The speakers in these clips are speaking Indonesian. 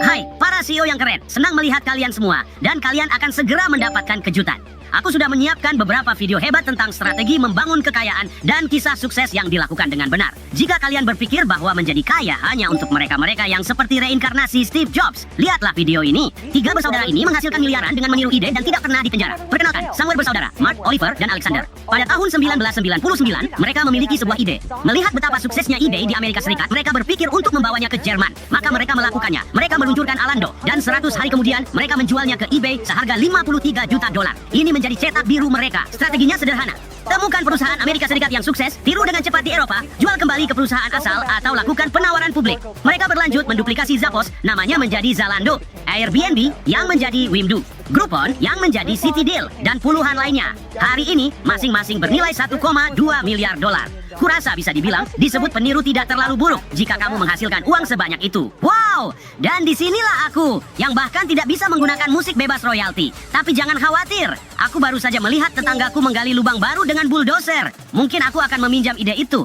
Hai, para CEO yang keren. Senang melihat kalian semua. Dan kalian akan segera mendapatkan kejutan. Aku sudah menyiapkan beberapa video hebat tentang strategi membangun kekayaan dan kisah sukses yang dilakukan dengan benar. Jika kalian berpikir bahwa menjadi kaya hanya untuk mereka-mereka yang seperti reinkarnasi Steve Jobs, lihatlah video ini. 3 bersaudara ini menghasilkan miliaran dengan meniru ide dan tidak pernah dipenjara. Perkenalkan, sang bersaudara, Mark, Oliver, dan Alexander. Pada tahun 1999, mereka memiliki sebuah ide. Melihat betapa suksesnya ide di Amerika Serikat, mereka berpikir untuk membawanya ke Jerman. Maka mereka melakukannya. Mereka meluncurkan Alando, dan 100 hari kemudian, mereka menjualnya ke eBay seharga $53 juta. Ini menjadi cetak biru mereka. Strateginya sederhana. Temukan perusahaan Amerika Serikat yang sukses, tiru dengan cepat di Eropa, jual kembali ke perusahaan asal, atau lakukan penawaran publik. Mereka berlanjut menduplikasi Zappos, namanya menjadi Zalando, Airbnb yang menjadi Wimdu, Groupon yang menjadi CityDeal, dan puluhan lainnya. Hari ini, masing-masing bernilai $1,2 miliar. Kurasa bisa dibilang disebut peniru tidak terlalu buruk jika kamu menghasilkan uang sebanyak itu. Wow! Dan disinilah aku, yang bahkan tidak bisa menggunakan musik bebas royalti. Tapi jangan khawatir, aku baru saja melihat tetanggaku menggali lubang baru dengan bulldozer. Mungkin aku akan meminjam ide itu.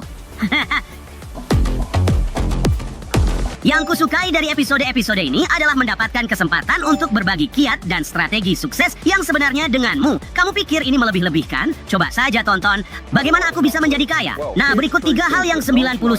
Yang kusukai dari episode-episode ini adalah mendapatkan kesempatan untuk berbagi kiat dan strategi sukses yang sebenarnya denganmu. Kamu pikir ini melebih-lebihkan? Coba saja tonton bagaimana aku bisa menjadi kaya. Nah, berikut 3 hal yang 99,9%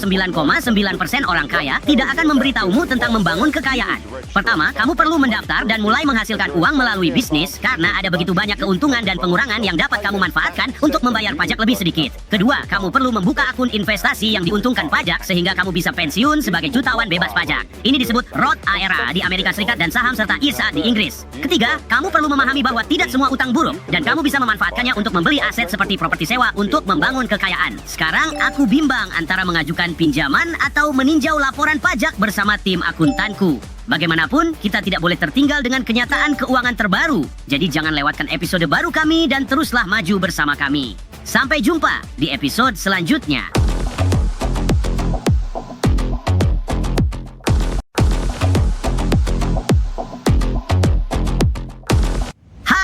orang kaya tidak akan memberitahumu tentang membangun kekayaan. Pertama, kamu perlu mendaftar dan mulai menghasilkan uang melalui bisnis karena ada begitu banyak keuntungan dan pengurangan yang dapat kamu manfaatkan untuk membayar pajak lebih sedikit. Kedua, kamu perlu membuka akun investasi yang diuntungkan pajak sehingga kamu bisa pensiun sebagai jutawan bebas pajak. Ini disebut Roth IRA di Amerika Serikat dan saham serta ISA di Inggris. Ketiga, kamu perlu memahami bahwa tidak semua utang buruk dan kamu bisa memanfaatkannya untuk membeli aset seperti properti sewa untuk membangun kekayaan. Sekarang aku bimbang antara mengajukan pinjaman atau meninjau laporan pajak bersama tim akuntanku. Bagaimanapun, kita tidak boleh tertinggal dengan kenyataan keuangan terbaru. Jadi jangan lewatkan episode baru kami dan teruslah maju bersama kami. Sampai jumpa di episode selanjutnya.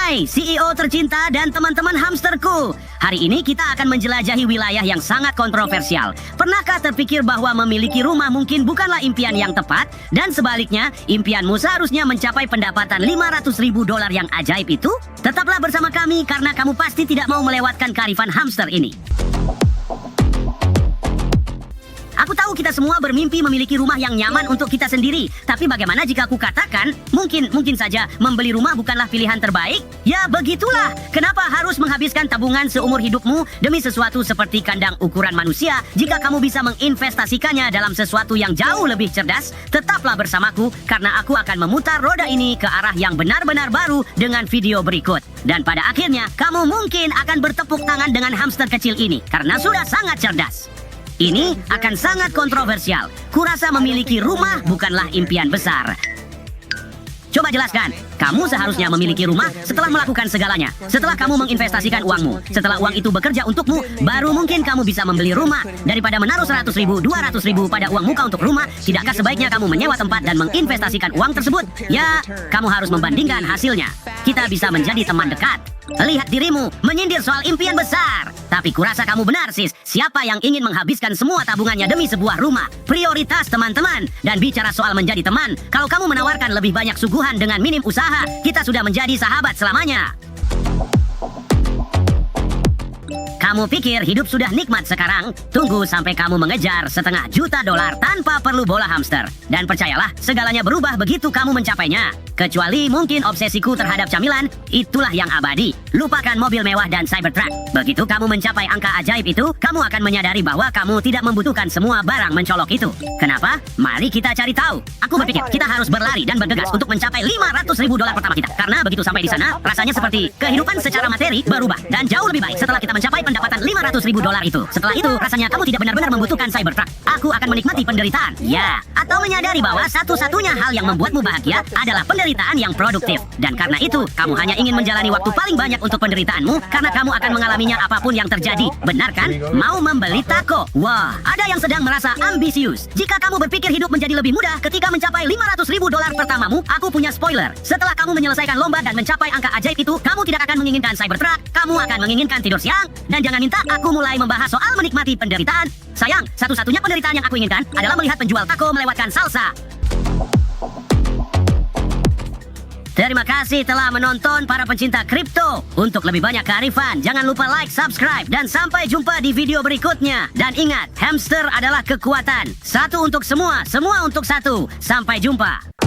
Hai CEO tercinta dan teman-teman hamsterku. Hari ini kita akan menjelajahi wilayah yang sangat kontroversial. Pernahkah terpikir bahwa memiliki rumah mungkin bukanlah impian yang tepat? Dan sebaliknya, impianmu seharusnya mencapai pendapatan $500.000 yang ajaib itu? Tetaplah bersama kami karena kamu pasti tidak mau melewatkan kearifan hamster ini. Aku tahu kita semua bermimpi memiliki rumah yang nyaman untuk kita sendiri. Tapi bagaimana jika aku katakan, mungkin saja membeli rumah bukanlah pilihan terbaik? Ya begitulah. Kenapa harus menghabiskan tabungan seumur hidupmu demi sesuatu seperti kandang ukuran manusia jika kamu bisa menginvestasikannya dalam sesuatu yang jauh lebih cerdas? Tetaplah bersamaku karena aku akan memutar roda ini ke arah yang benar-benar baru dengan video berikut. Dan pada akhirnya, kamu mungkin akan bertepuk tangan dengan hamster kecil ini karena sudah sangat cerdas. Ini akan sangat kontroversial. Kurasa memiliki rumah bukanlah impian besar. Coba jelaskan, kamu seharusnya memiliki rumah setelah melakukan segalanya. Setelah kamu menginvestasikan uangmu, setelah uang itu bekerja untukmu, baru mungkin kamu bisa membeli rumah. Daripada menaruh 100.000, 200.000 pada uang muka untuk rumah, tidakkah sebaiknya kamu menyewa tempat dan menginvestasikan uang tersebut? Ya, kamu harus membandingkan hasilnya. Kita bisa menjadi teman dekat. Lihat dirimu menyindir soal impian besar. Tapi kurasa kamu benar, sis. Siapa yang ingin menghabiskan semua tabungannya demi sebuah rumah? Prioritas, teman-teman. Dan bicara soal menjadi teman, kalau kamu menawarkan lebih banyak suguhan dengan minim usaha, kita sudah menjadi sahabat selamanya. Kamu pikir hidup sudah nikmat sekarang? Tunggu sampai kamu mengejar $500 juta tanpa perlu bola hamster. Dan percayalah, segalanya berubah begitu kamu mencapainya. Kecuali mungkin obsesiku terhadap camilan, itulah yang abadi. Lupakan mobil mewah dan Cybertruck. Begitu kamu mencapai angka ajaib itu, kamu akan menyadari bahwa kamu tidak membutuhkan semua barang mencolok itu. Kenapa? Mari kita cari tahu. Aku berpikir kita harus berlari dan bergegas untuk mencapai $500.000 pertama kita. Karena begitu sampai di sana, rasanya seperti kehidupan secara materi berubah. Dan jauh lebih baik setelah kita mencapai pendapatan $500.000 itu. Setelah itu, rasanya kamu tidak benar-benar membutuhkan Cybertruck. Aku akan menikmati penderitaan. Ya, atau menyadari bahwa satu-satunya hal yang membuatmu bahagia adalah penderitaan yang produktif. Dan karena itu, kamu hanya ingin menjalani waktu paling banyak untuk penderitaanmu karena kamu akan mengalaminya apapun yang terjadi. Benar kan? Mau membeli taco. Wah, ada yang sedang merasa ambisius. Jika kamu berpikir hidup menjadi lebih mudah ketika mencapai $500.000 pertamamu, aku punya spoiler. Setelah kamu menyelesaikan lomba dan mencapai angka ajaib itu, kamu tidak akan menginginkan Cybertruck. Kamu akan menginginkan tidur siang. Dan jangan minta aku mulai membahas soal menikmati penderitaan. Sayang, satu-satunya penderitaan yang aku inginkan adalah melihat penjual taco melewatkan salsa. Terima kasih telah menonton para pencinta kripto. Untuk lebih banyak kearifan, jangan lupa like, subscribe, dan sampai jumpa di video berikutnya. Dan ingat, hamster adalah kekuatan. Satu untuk semua, semua untuk satu. Sampai jumpa.